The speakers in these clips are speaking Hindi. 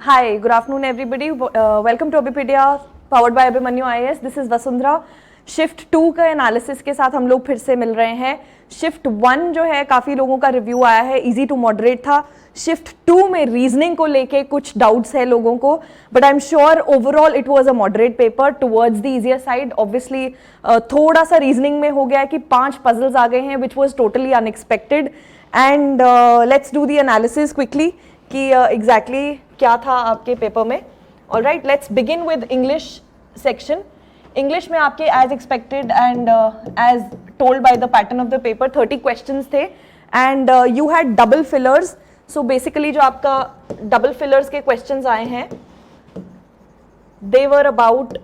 Hi, good afternoon everybody. Welcome to Abipedia powered by Abhimanyu IAS. This is Vasundhara. Shift 2 का एनालिसिस के साथ हम लोग फिर से मिल रहे हैं. शिफ्ट 1 जो है काफ़ी लोगों का रिव्यू आया है, इजी टू मॉडरेट था. शिफ्ट 2 में रीजनिंग को लेके कुछ डाउट्स है लोगों को, but I am sure overall it was a moderate paper towards the easier side. Obviously थोड़ा सा रीजनिंग में हो गया कि 5 पजल्स आ गए हैं which was totally unexpected. And let's do the analysis quickly कि एग्जैक्टली क्या था आपके पेपर में. Alright, let's begin with English section. English में आपके as expected and as told by the pattern of the paper 30 questions थे and you had double fillers. So basically जो आपका डबल फिलर्स के क्वेश्चंस आए हैं they were about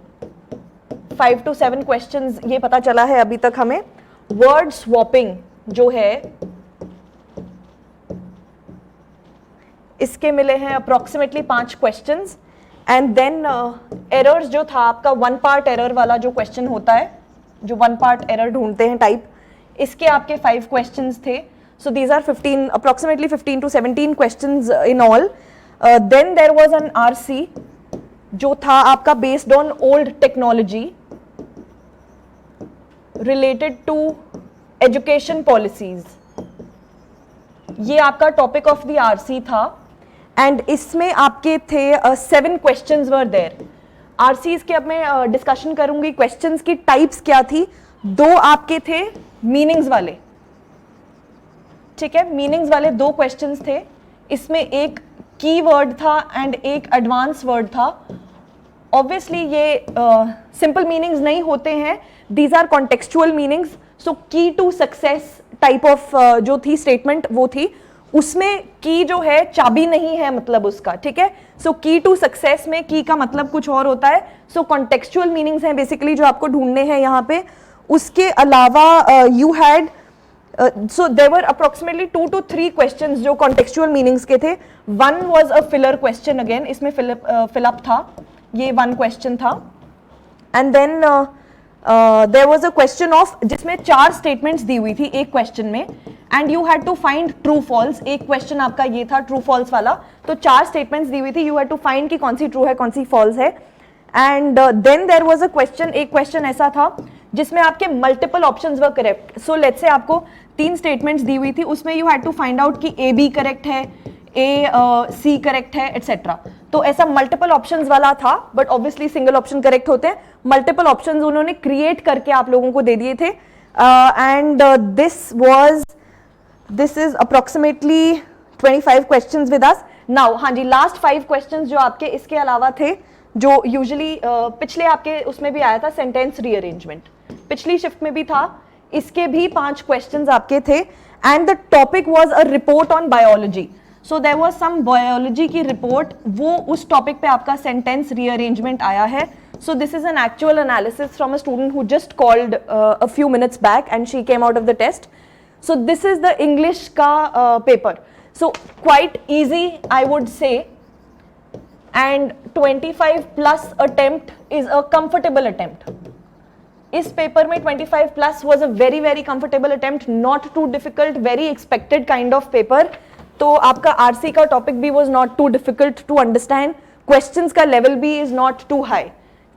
5 to 7 questions. ये पता चला है अभी तक हमें. वर्ड स्वॉपिंग जो है इसके मिले हैं approximately 5 questions. And then errors जो था आपका 1 पार्ट एरर वाला जो क्वेश्चन होता है, जो 1 पार्ट एरर ढूंढते हैं टाइप, इसके आपके 5 क्वेश्चंस थे. So these are 15 approximately 15 to 17 questions in all. Then there was an RC जो था आपका based on old technology related to education policies. ये आपका टॉपिक ऑफ द आरसी था एंड इसमें आपके थे 7 क्वेश्चंस वर देयर. आरसीज के अब मैं डिस्कशन करूंगी. क्वेश्चंस की टाइप्स क्या थी. 2 आपके थे मीनिंग्स वाले, ठीक है, मीनिंग्स वाले 2 क्वेश्चंस थे. इसमें एक की वर्ड था एंड एक एडवांस वर्ड था. ऑब्वियसली ये सिंपल मीनिंग्स नहीं होते हैं, दीज आर कॉन्टेक्चुअल मीनिंग्स. सो की टू सक्सेस टाइप ऑफ जो थी स्टेटमेंट वो थी. उसमें की जो है चाबी नहीं है मतलब उसका, ठीक है. सो की टू सक्सेस में की का मतलब कुछ और होता है. सो कॉन्टेक्चुअल मीनिंग्स हैं बेसिकली जो आपको ढूंढने हैं यहाँ पे. उसके अलावा you had so there were approximately 2 to 3 questions जो कॉन्टेक्चुअल मीनिंग्स के थे. 1 was a filler question, again इसमें फिलअप था, ये 1 क्वेश्चन था. And then there was a question of जिसमें 4 स्टेटमेंट्स दी हुई थी एक क्वेश्चन में and you had to find true false. एक क्वेश्चन आपका ये था ट्रू फॉल्स वाला. तो 4 स्टेटमेंट्स दी हुई थी, यू हैड टू फाइंड कि कौन सी ट्रू है कौन सी फॉल्स है. And then there was a question, एक क्वेश्चन ऐसा था जिसमें आपके multiple options were correct. So let's say आपको 3 स्टेटमेंट्स दी हुई थी, उसमें you had to find out कि ए बी करेक्ट है, ए सी करेक्ट है, एटसेट्रा. तो ऐसा मल्टीपल ऑप्शंस वाला था, but obviously single option correct होते हैं. मल्टीपल ऑप्शंस उन्होंने क्रिएट करके आप लोगों को दे दिए थे. And this is approximately 25 questions with us now. हाँ जी, लास्ट 5 क्वेश्चंस जो आपके इसके अलावा थे, जो यूजुअली पिछले आपके उसमें भी आया था सेंटेंस रीअरेंजमेंट, पिछली शिफ्ट में भी था, इसके भी 5 क्वेश्चंस आपके थे. And the topic was a report on biology. So there was some biology की रिपोर्ट, वो उस टॉपिक पे आपका सेंटेंस रीअरेंजमेंट आया है. So this is an actual analysis from a student who just called a few minutes back and she came out of the test. So this is the English का paper. So quite easy I would say, and 25 plus attempt is a comfortable attempt. इस पेपर में 25 plus was a very very comfortable attempt, not too difficult, very expected kind of paper. तो आपका आरसी का टॉपिक भी was not too difficult to understand, questions का लेवल भी इज नॉट टू हाई,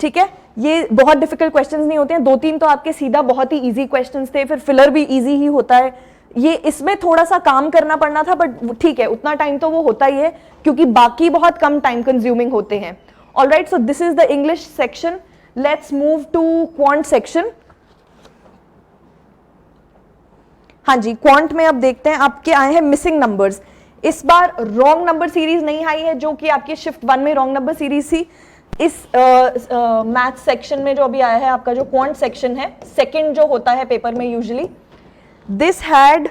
ठीक है. ये बहुत डिफिकल्ट क्वेश्चंस नहीं होते हैं. 2-3 तो आपके सीधा बहुत ही इजी क्वेश्चंस थे, फिर फिलर भी इजी ही होता है. ये इसमें थोड़ा सा काम करना पड़ना था, बट ठीक है, उतना टाइम तो वो होता ही है क्योंकि बाकी बहुत कम टाइम कंज्यूमिंग होते हैं. Alright, so this is the English section. Let's move to quant section. हाँ जी, क्वांट में अब देखते हैं आपके आए हैं मिसिंग नंबर्स. इस बार रॉन्ग नंबर सीरीज नहीं आई है जो कि आपकी शिफ्ट 1 में रॉन्ग नंबर सीरीज थी. इस मैथ सेक्शन में जो अभी आया है आपका जो क्वांट सेक्शन है, सेकंड जो होता है पेपर में usually, this had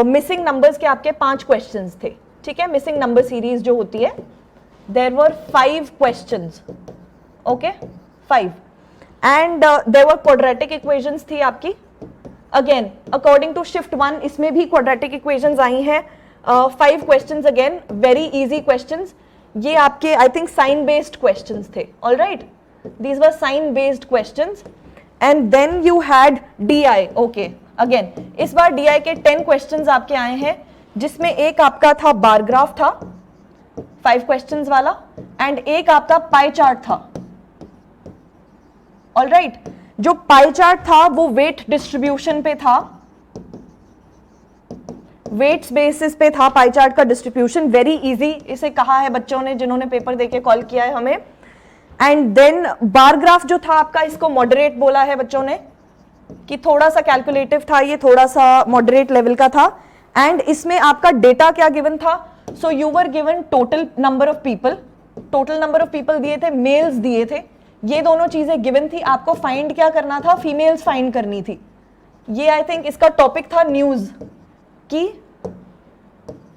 missing numbers के आपके 5 क्वेश्चंस थे, ठीक है. मिसिंग नंबर सीरीज जो होती है, there were 5 questions, okay, 5. And there were quadratic equations थी आपकी. अगेन अकॉर्डिंग टू शिफ्ट 1 इसमें भी क्वाड्रेटिक इक्वेशंस आई हैं. 5 questions, again very easy questions. ये आपके I think sign based questions थे. Alright, these were sign based questions. And then you had DI. Okay, again इस बार डीआई के 10 क्वेश्चंस आपके आए हैं, जिसमें एक आपका था बार ग्राफ था, 5 क्वेश्चंस वाला, एंड एक आपका पाई चार्ट था। ऑलराइट, जो पाई चार्ट था वो वेट डिस्ट्रीब्यूशन पे था, वेट्स बेसिस पे था पाई चार्ट का डिस्ट्रीब्यूशन। वेरी इजी इसे कहा है बच्चों ने जिन्होंने पेपर देके कॉल किया है हमें। एंड देन बार ग्राफ जो था आपका, इसको मॉडरेट बोला है बच्चों ने कि थोड़ा सा कैलकुलेटिव था, ये थोड़ा सा मॉडरेट लेवल का था। एंड इसमें आपका डेटा क्या गिवन था? So you were given total number of people, total number of people दिए थे, मेल्स दिए थे, ये दोनों चीजें गिवन थी। आपको फाइंड क्या करना था? फीमेल्स फाइंड करनी थी। ये आई थिंक इसका टॉपिक था न्यूज, कि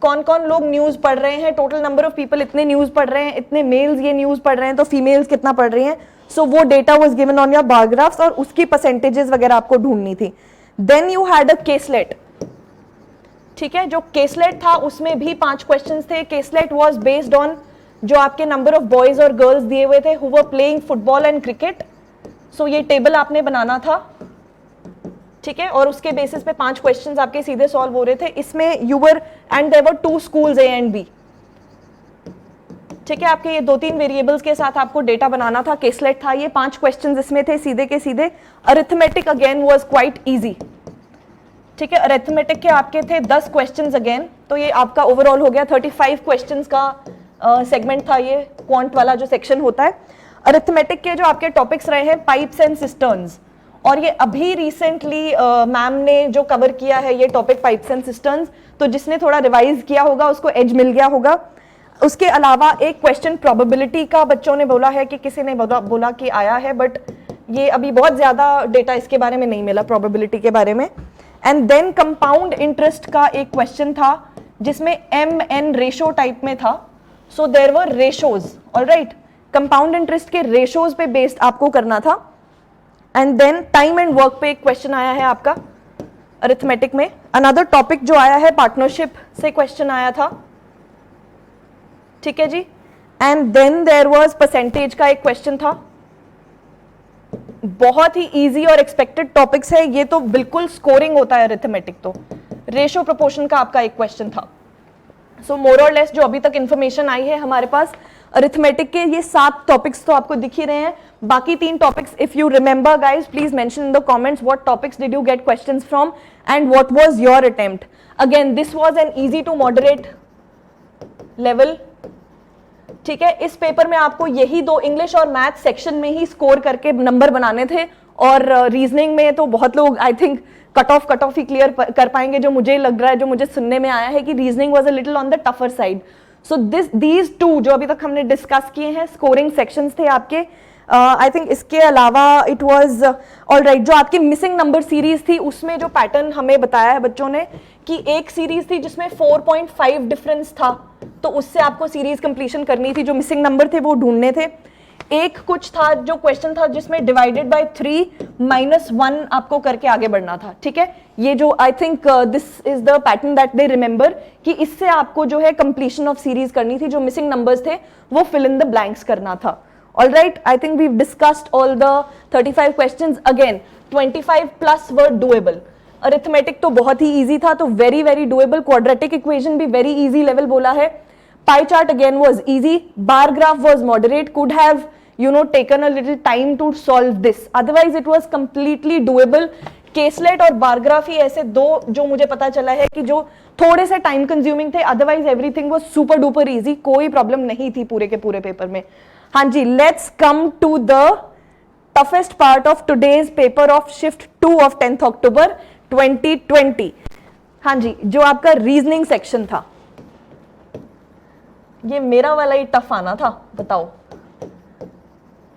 कौन कौन लोग न्यूज पढ़ रहे हैं, टोटल नंबर ऑफ पीपल इतने न्यूज पढ़ रहे हैं, इतने मेल्स ये न्यूज पढ़ रहे हैं, तो फीमेल्स कितना पढ़ रही हैं। सो वो data was given on your bar graphs और उसकी परसेंटेजेस वगैरह आपको ढूंढनी थी। Then you had a caselet, ठीक है, जो केसलेट था उसमें भी 5 क्वेश्चंस थे। केसलेट वाज बेस्ड ऑन जो आपके नंबर ऑफ बॉयज और गर्ल्स दिए हुए थे who were playing football and cricket. So ये टेबल आपने बनाना था, ठीक है, और उसके बेसिस पे 5 क्वेश्चंस आपके सीधे सॉल्व हो रहे थे। इसमें you were and there were 2 schools A and B, ठीक है, आपके ये 2-3 वेरिएबल्स के साथ आपको डेटा बनाना था। केसलेट था ये, 5 क्वेश्चंस इसमें थे सीधे के सीधे। Arithmetic again was quite easy, ठीक है, अरिथमेटिक के आपके थे 10 क्वेश्चंस अगेन, तो ये आपका ओवरऑल हो गया 35 क्वेश्चंस का सेगमेंट था ये क्वांट वाला जो सेक्शन होता है। अरिथमेटिक के जो आपके टॉपिक्स रहे हैं पाइप्स एंड सिस्टर्न्स, और ये अभी रिसेंटली मैम ने जो कवर किया है ये टॉपिक पाइप्स एंड सिस्टर्न्स, तो जिसने थोड़ा रिवाइज किया होगा उसको एज मिल गया होगा। उसके अलावा एक क्वेश्चन प्रोबेबिलिटी का बच्चों ने बोला है कि किसी ने बोला कि आया है, बट ये अभी बहुत ज्यादा डेटा इसके बारे में नहीं मिला प्रोबेबिलिटी के बारे में। एंड देन कंपाउंड इंटरेस्ट का एक क्वेश्चन था जिसमें एम एन रेशो टाइप में था। So there were ratios, alright, compound interest के रेशोज पे बेस्ड आपको करना था। And then time and work पे एक क्वेश्चन आया है आपका अरिथमेटिक में। अनदर टॉपिक जो आया है पार्टनरशिप से क्वेश्चन आया था, ठीक है जी। And then there was percentage का एक क्वेश्चन था। बहुत ही इजी और एक्सपेक्टेड टॉपिक्स है ये, तो बिल्कुल स्कोरिंग होता है अरिथमेटिक। तो रेशो प्रोपोर्शन का आपका एक क्वेश्चन था। सो मोर और लेस जो अभी तक इंफॉर्मेशन आई है हमारे पास अरिथमेटिक के, ये 7 टॉपिक्स तो आपको दिख ही रहे हैं। बाकी 3 topics if you remember guys please mention in the comments what topics did you get questions from and what was your attempt. Again this was an easy to moderate level, ठीक है। इस पेपर में आपको यही 2 इंग्लिश और मैथ सेक्शन में ही स्कोर करके नंबर बनाने थे, और रीजनिंग में तो बहुत लोग I think cut off he clear कर पाएंगे। जो मुझे लग रहा है, जो मुझे सुनने में आया है कि reasoning was a little on the tougher side. So these 2 जो अभी तक हमने डिस्कस किए हैं स्कोरिंग सेक्शंस थे आपके। आई थिंक इसके अलावा इट वाज ऑलराइट, जो आपकी मिसिंग नंबर सीरीज थी उसमें जो पैटर्न हमें बताया है बच्चों ने कि एक सीरीज थी जिसमें 4.5 डिफरेंस था, तो उससे आपको सीरीज कंप्लीशन करनी थी, जो मिसिंग नंबर थे वो ढूंढने थे। एक कुछ था जो क्वेश्चन था जिसमें डिवाइडेड बाय 3 -1 आपको करके आगे बढ़ना था, ठीक है। ये जो I think this is the pattern that they remember कि इससे आपको जो है कंप्लीशन ऑफ सीरीज करनी थी, जो मिसिंग नंबर्स थे वो फिल इन द ब्लैंक्स करना था। Alright, I think we discussed all the 35 questions. Again 25 plus were doable. Arithmetic तो बहुत ही इजी था, तो very very doable. Quadratic equation भी वेरी इजी लेवल बोला है। Pie chart again was easy. Bar graph was moderate, could have taken a little time to solve this, otherwise it was completely doable. Caselet और बारग्राफ ही ऐसे 2 जो मुझे पता चला है कि जो थोड़े से टाइम कंज्यूमिंग थे, otherwise everything was super duper easy, कोई प्रॉब्लम नहीं थी पूरे के पूरे पेपर में। हाँ जी, let's come to the toughest part of today's paper of shift 2 of 10th October 2020। हाँ जी, जो आपका रीजनिंग सेक्शन था, ये मेरा वाला ही टफ आना था, बताओ।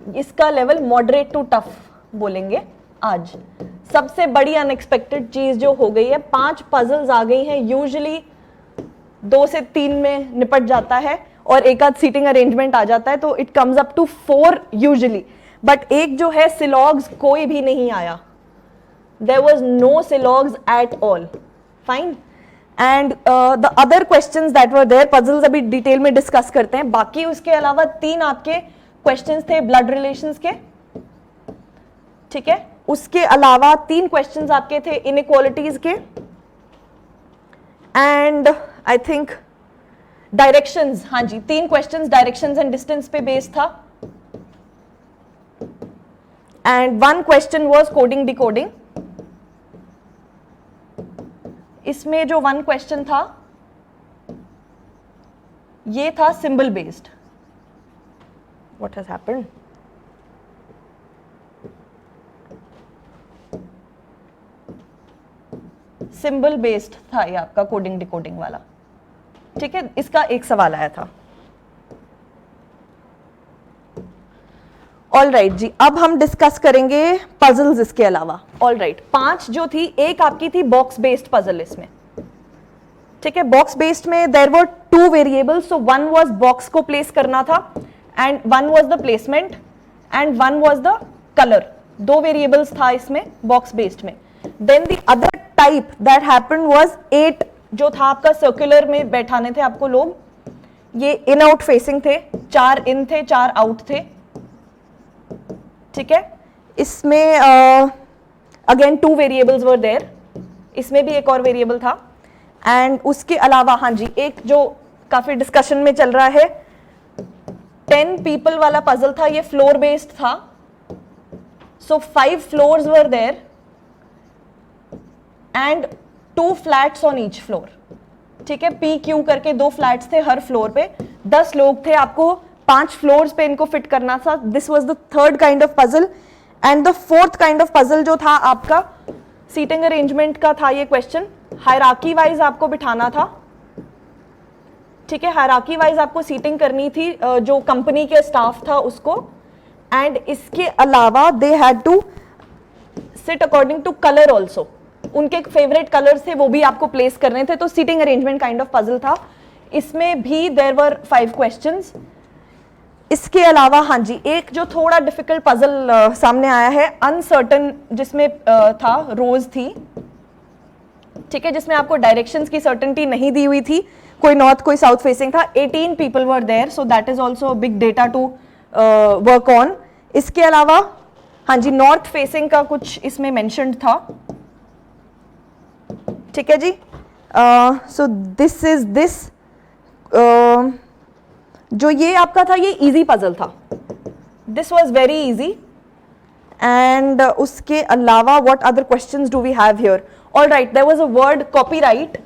इसका लेवल मॉडरेट टू टफ बोलेंगे आज। सबसे बड़ी अनएक्सपेक्टेड चीज जो हो गई है, 5 पजल्स आ गई हैं। यूजुअली 2 से 3 में निपट जाता है और एक आध सीटिंग अरेंजमेंट आ जाता है, तो it comes up to 4 usually. But एक जो है सिलॉग्स कोई भी नहीं आया, there was no syllogs at all, fine. And the other questions that were there, puzzles अभी डिटेल में डिस्कस करते हैं। बाकी उसके अलावा 3 आपके क्वेश्चंस थे ब्लड रिलेशंस के, ठीक है। उसके अलावा 3 क्वेश्चंस आपके थे इनइक्वालिटीज के, एंड आई थिंक डायरेक्शंस, हाँ जी 3 क्वेश्चंस डायरेक्शंस एंड डिस्टेंस पे बेस्ड था, and 1 question was coding decoding. इसमें जो 1 क्वेश्चन था ये था symbol based. What has happened? Symbol based था ये आपका कोडिंग डिकोडिंग वाला, ठीक है। इसका एक सवाल आया था। ऑल राइट जी, अब हम डिस्कस करेंगे पजल्स इसके अलावा। ऑल राइट, 5 जो थी, एक आपकी थी बॉक्स बेस्ड पजल इसमें, ठीक है। बॉक्स बेस्ड में there were 2 variables, so 1 was box को प्लेस करना था and 1 was the placement and 1 was the colour. 2 variables था इसमें बॉक्स बेस्ड में। Then the other type that happened was 8 जो था आपका सर्कुलर में बैठाने थे आपको लोग, ये इन आउट फेसिंग थे, 4 इन थे 4 आउट थे, ठीक है। इसमें अगेन 2 वेरिएबल्स वर देयर, इसमें भी एक और वेरिएबल था। एंड उसके अलावा हाँ जी, एक जो काफी डिस्कशन में चल रहा है 10 पीपल वाला पजल था, ये फ्लोर बेस्ड था। So 5 floors were there and 2 flats on each floor, ठीक है। पी क्यू करके 2 फ्लैट्स थे हर फ्लोर पे, 10 लोग थे, आपको 5 फ्लोर्स पे इनको फिट करना था। This was the 3rd kind of puzzle. And the 4th kind of puzzle जो था आपका सीटिंग अरेंजमेंट का था ये क्वेश्चन। हायरार्की वाइज आपको बिठाना था, ठीक है। हायरार्की वाइज आपको सीटिंग करनी थी जो कंपनी के स्टाफ था उसको। एंड इसके अलावा they had to sit according to colour also, उनके फेवरेट कलर्स थे वो भी आपको प्लेस करने थे। तो seating arrangement kind of puzzle था। इसमें भी देयर वर 5 क्वेश्चंस। इसके अलावा हाँ जी, एक जो थोड़ा डिफिकल्ट पजल सामने आया है, अनसर्टन, जिसमें था रोज थी, ठीक है, जिसमें आपको डायरेक्शंस की सर्टेनिटी नहीं दी हुई थी, कोई नॉर्थ कोई साउथ फेसिंग था। 18 people were there, so that is also big data to work on. इसके अलावा हाँ जी, नॉर्थ फेसिंग का कुछ इसमें मेंशन्ड था, ठीक है जी। सो दिस इज दिस, जो ये आपका था ये इजी पजल था, this was very easy. And उसके अलावा what other questions do we have here? All right, there was a word copyright,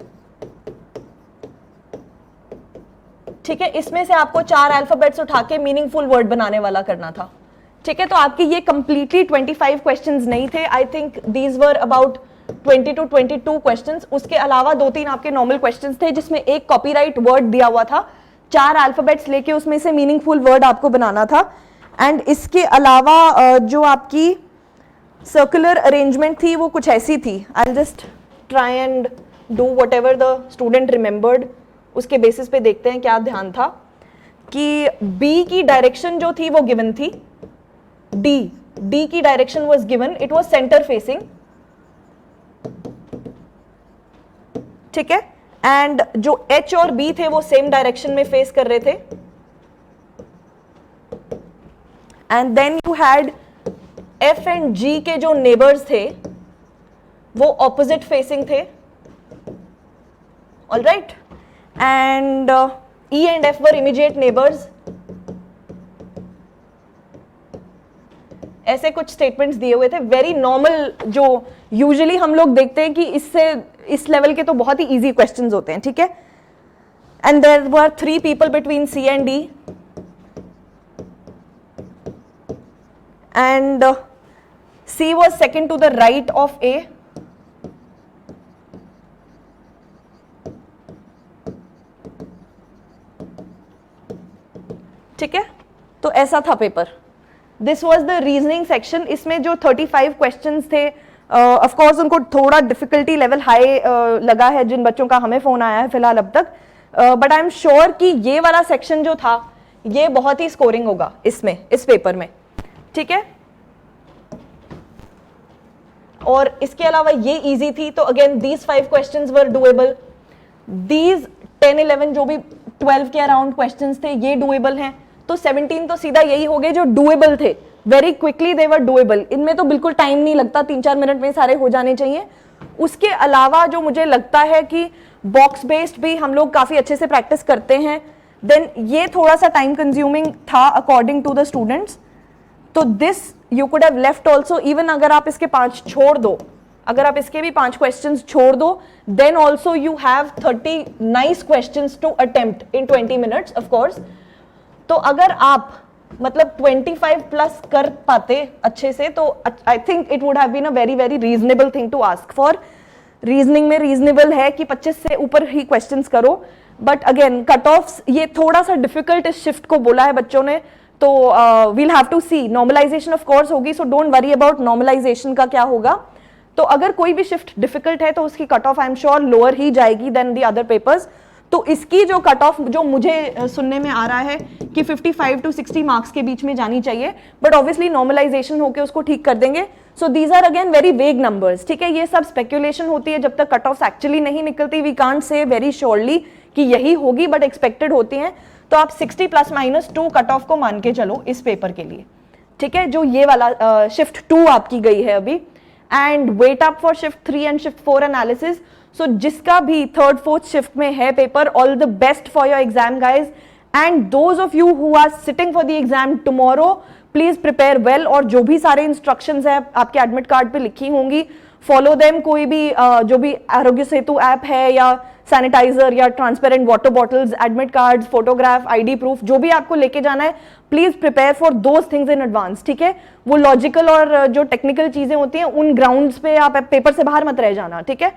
ठीक है। इसमें से आपको 4 अल्फाबेट्स उठा के मीनिंगफुल वर्ड बनाने वाला करना था, ठीक है। तो आपके ये कंप्लीटली 25 क्वेश्चंस नहीं थे, I think these were about 20 to 22 questions. उसके अलावा 2-3 आपके नॉर्मल क्वेश्चंस थे जिसमें एक कॉपीराइट वर्ड दिया हुआ था, 4 अल्फाबेट्स लेके उसमें से मीनिंगफुल वर्ड आपको बनाना था। एंड इसके अलावा जो आपकी सर्कुलर अरेंजमेंट थी वो कुछ ऐसी थी, I just try and do what ever the student remembered, उसके बेसिस पे देखते हैं क्या ध्यान था। कि बी की डायरेक्शन जो थी वो गिवन थी, डी की direction was given, it was centre facing, ठीक है। एंड जो H और B थे वो सेम डायरेक्शन में फेस कर रहे थे। And then you had F and G के जो नेबर्स थे वो ऑपोजिट फेसिंग थे, all right. And E and F were immediate neighbours. ऐसे कुछ स्टेटमेंट्स दिए हुए थे, वेरी नॉर्मल, जो यूजुअली हम लोग देखते हैं कि इससे इस लेवल के तो बहुत ही इजी क्वेश्चंस होते हैं, ठीक है। And there were 3 people between C and D, and C was second to the right of A, ठीक है। तो ऐसा था paper, this was the reasoning section. इसमें जो 35 क्वेश्चंस थे, ऑफ कोर्स उनको थोड़ा डिफिकल्टी लेवल हाई लगा है जिन बच्चों का हमें फोन आया है फिलहाल अब तक, बट आई एम श्योर कि ये वाला सेक्शन जो था ये बहुत ही स्कोरिंग होगा इसमें, इस पेपर में, ठीक है। और इसके अलावा ये इजी थी, तो again these 5 questions were doable, these 10-11 जो भी 12 के अराउंड क्वेश्चंस थे ये डुएबल हैं। तो 17 तो सीधा यही हो गए जो डुएबल थे, वेरी क्विकली दे वर डुएबल। इनमें तो बिल्कुल टाइम नहीं लगता, 3-4 मिनट में सारे हो जाने चाहिए। उसके अलावा जो मुझे लगता है कि बॉक्स बेस्ड भी हम लोग काफ़ी अच्छे से प्रैक्टिस करते हैं, देन ये थोड़ा सा टाइम कंज्यूमिंग था अकॉर्डिंग टू द स्टूडेंट्स, तो this you could have left also, even अगर आप इसके 5 छोड़ दो, अगर आप इसके भी 5 क्वेश्चंस छोड़ दो, then also you have 30 nice questions to attempt in 20 minutes of course. तो अगर आप मतलब 25 प्लस कर पाते अच्छे से, तो I think it would have been a very very reasonable thing to ask for. Reasoning में रीजनेबल है कि 25 से ऊपर ही क्वेश्चंस करो, बट अगेन कट ऑफ्स ये थोड़ा सा डिफिकल्ट इस शिफ्ट को बोला है बच्चों ने, तो we'll have to see. Normalisation of course होगी, so don't worry about normalisation का क्या होगा। तो अगर कोई भी शिफ्ट डिफिकल्ट है तो उसकी cut off I am sure lower ही जाएगी देन द अदर पेपर्स। तो इसकी जो कट ऑफ जो मुझे सुनने में आ रहा है कि 55 to 60 मार्क्स के बीच में जानी चाहिए, बट ऑब्वियसली नॉर्मलाइजेशन होकर उसको ठीक कर देंगे। So these are again very vague numbers, ठीक है, ये सब स्पेक्यूलेशन होती है जब तक कट ऑफ एक्चुअली नहीं निकलती। We can't say very surely कि यही होगी, बट एक्सपेक्टेड होती हैं। तो आप 60 ±2 कट ऑफ को मान के चलो इस पेपर के लिए, ठीक है, जो ये वाला शिफ्ट 2 आपकी गई है अभी। And wait up for shift 3 and shift 4 analysis. So जिसका भी 3rd 4th शिफ्ट में है paper, all the best for your exam guys. And those of you who are sitting for the exam tomorrow, please prepare well. और जो भी सारे इंस्ट्रक्शंस है आपके एडमिट कार्ड पे लिखी होंगी, फॉलो देम। कोई भी जो भी आरोग्य सेतु ऐप है या सैनिटाइजर या transparent water bottles, admit card, photograph, ID proof, जो भी आपको लेके जाना है, please prepare for those things in advance, ठीक है। वो लॉजिकल और जो टेक्निकल चीजें होती हैं उन ग्राउंड्स पे आप पेपर से बाहर मत रह जाना, ठीक है।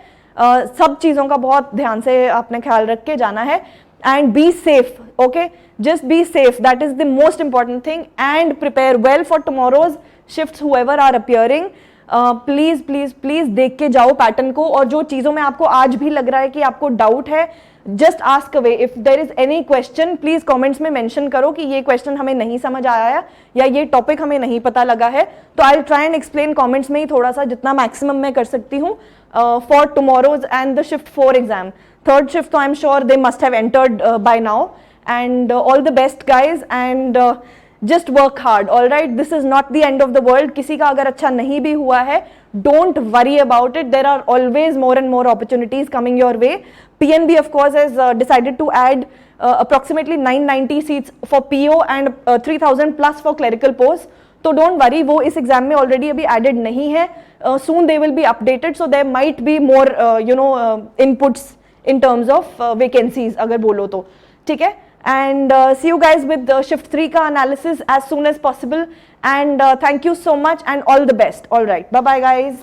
सब चीजों का बहुत ध्यान से आपने ख्याल रख के जाना है। And be safe, okay, just be safe, that is the most important thing. And prepare well for tomorrow's shifts whoever are appearing. Please please please देख के जाओ पैटर्न को, और जो चीजों में आपको आज भी लग रहा है कि आपको डाउट है, just ask away. If there is any question, please comments में मेंशन करो कि ये क्वेश्चन हमें नहीं समझ आया है या ये टॉपिक हमें नहीं पता लगा है, तो I will try and explain comments में ही थोड़ा सा, जितना मैक्सिमम मैं कर सकती हूँ for tomorrow's and the shift 4 exam. 3rd shift तो I am sure they must have entered by now. And all the best guys, and just work hard, all right? This is not the end of the world. किसी का अगर अच्छा नहीं भी हुआ है, don't worry about it. There are always more and more opportunities coming your way. PNB of course has decided to add approximately 990 seats for PO and 3000 plus for clerical posts. तो don't worry, वो इस एग्जाम में ऑलरेडी अभी एडेड नहीं है. Soon they will be updated, so there might be more inputs in terms of vacancies अगर बोलो तो, ठीक है. And see you guys with shift 3 का analysis as soon as possible, and thank you so much and all the best. All right, bye bye guys.